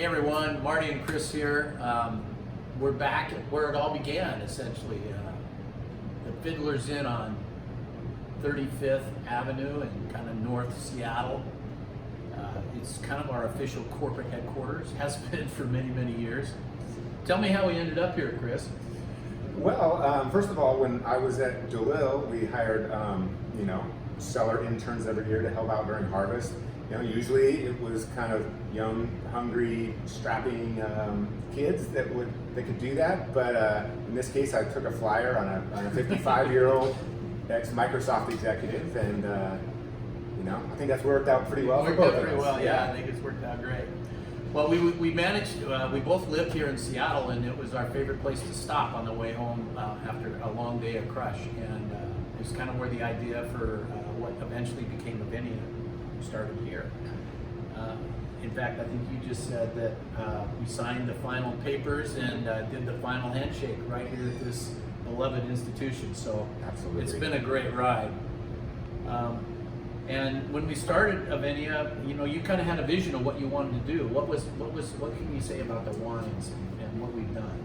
Hey everyone, Marty and Chris here. We're back at where it all began, essentially. The Fiddler's Inn on 35th Avenue in kind of North Seattle. It's kind of our official corporate headquarters, has been for many, many years. Tell me how we ended up here, Chris. Well, first of all, when I was at DeLille, we hired, seller interns every year to help out during harvest. Usually it was kind of young, hungry, strapping kids that could do that. But in this case, I took a flyer on a 55-year-old ex-Microsoft executive, and I think that's worked out pretty well for both of us. Well, yeah, I think it's worked out great. Well, we managed. We both lived here in Seattle, and it was our favorite place to stop on the way home after a long day of crush. And it was kind of where the idea for what eventually became Avennia started here. In fact, I think you just said that we signed the final papers and did the final handshake right here at this beloved institution. So absolutely, it's been a great ride. And when we started Avennia, you kind of had a vision of what you wanted to do. What can you say about the wines and what we've done?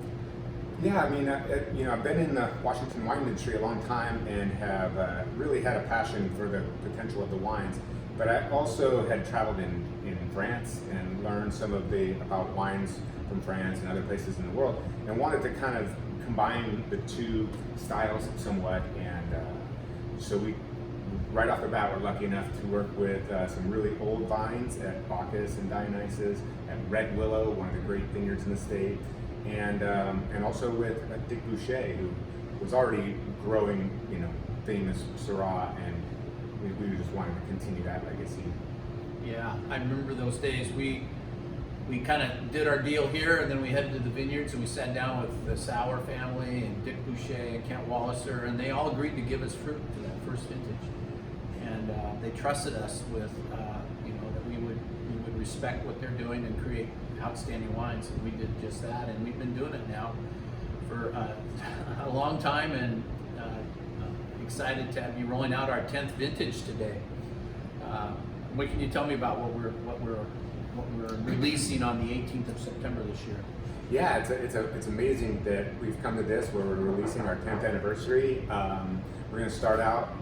Yeah, I mean, I've been in the Washington wine industry a long time and have really had a passion for the potential of the wines. But I also had traveled in France and learned some about wines from France and other places in the world, and wanted to kind of combine the two styles somewhat. And so we, right off the bat, we're lucky enough to work with some really old vines at Bacchus and Dionysus, at Red Willow, one of the great vineyards in the state, and also with Dick Boucher, who was already growing, famous Syrah, and we just wanted to continue that legacy. Yeah, I remember those days. We kind of did our deal here, and then we headed to the vineyards, and we sat down with the Sauer family and Dick Boucher and Kent Walliser, and they all agreed to give us fruit to that first vintage. And they trusted us with, that we would respect what they're doing and create outstanding wines, and we did just that. And we've been doing it now for a long time, and excited to be rolling out our 10th vintage today. What can you tell me about what we're releasing on the 18th of September this year? Yeah, it's amazing that we've come to this where we're releasing our 10th anniversary. We're going to start out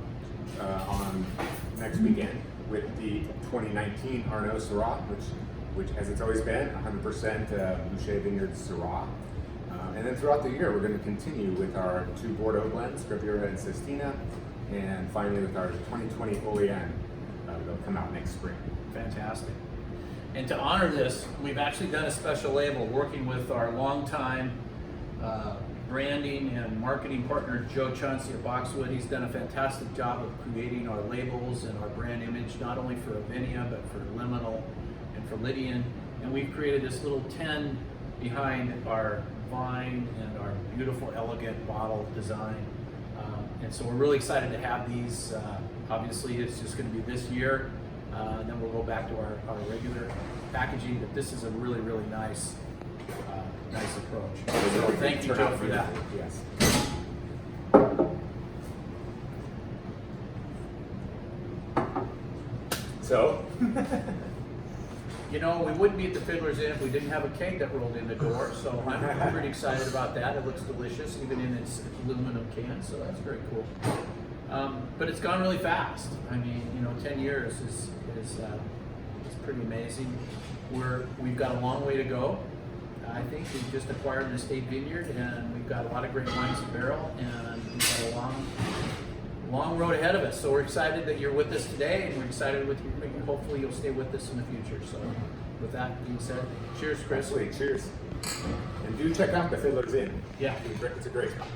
on next weekend with the 2019 Arnaud Syrah, which as it's always been, 100% Boucher Vineyard Syrah. And then throughout the year, we're going to continue with our two Bordeaux blends, Gravura and Sistina, and finally with our 2020 OEM. They'll come out next spring. Fantastic. And to honor this, we've actually done a special label working with our longtime branding and marketing partner, Joe Chauncey of Boxwood. He's done a fantastic job of creating our labels and our brand image, not only for Avennia, but for Liminal and for Lydian. And we've created this little 10 behind our vine and our beautiful, elegant bottle design. And so we're really excited to have these. Obviously, it's just going to be this year, and then we'll go back to our regular packaging. But this is a really, really nice approach. So thank you, Joe, for that. Yes. So. We wouldn't be at the Fiddler's Inn if we didn't have a keg that rolled in the door, so I'm pretty excited about that. It looks delicious, even in its aluminum can, so that's very cool. But it's gone really fast. I mean, 10 years is pretty amazing. We've got a long way to go. I think we've just acquired an estate vineyard, and we've got a lot of great wines to barrel, and we've got a long road ahead of us. So we're excited that you're with us today, and we're excited with you. Hopefully you'll stay with us in the future. So with that being said, cheers, Chris. Absolutely, cheers. And do check out the Fiddler's Inn. Yeah. It's a great spot.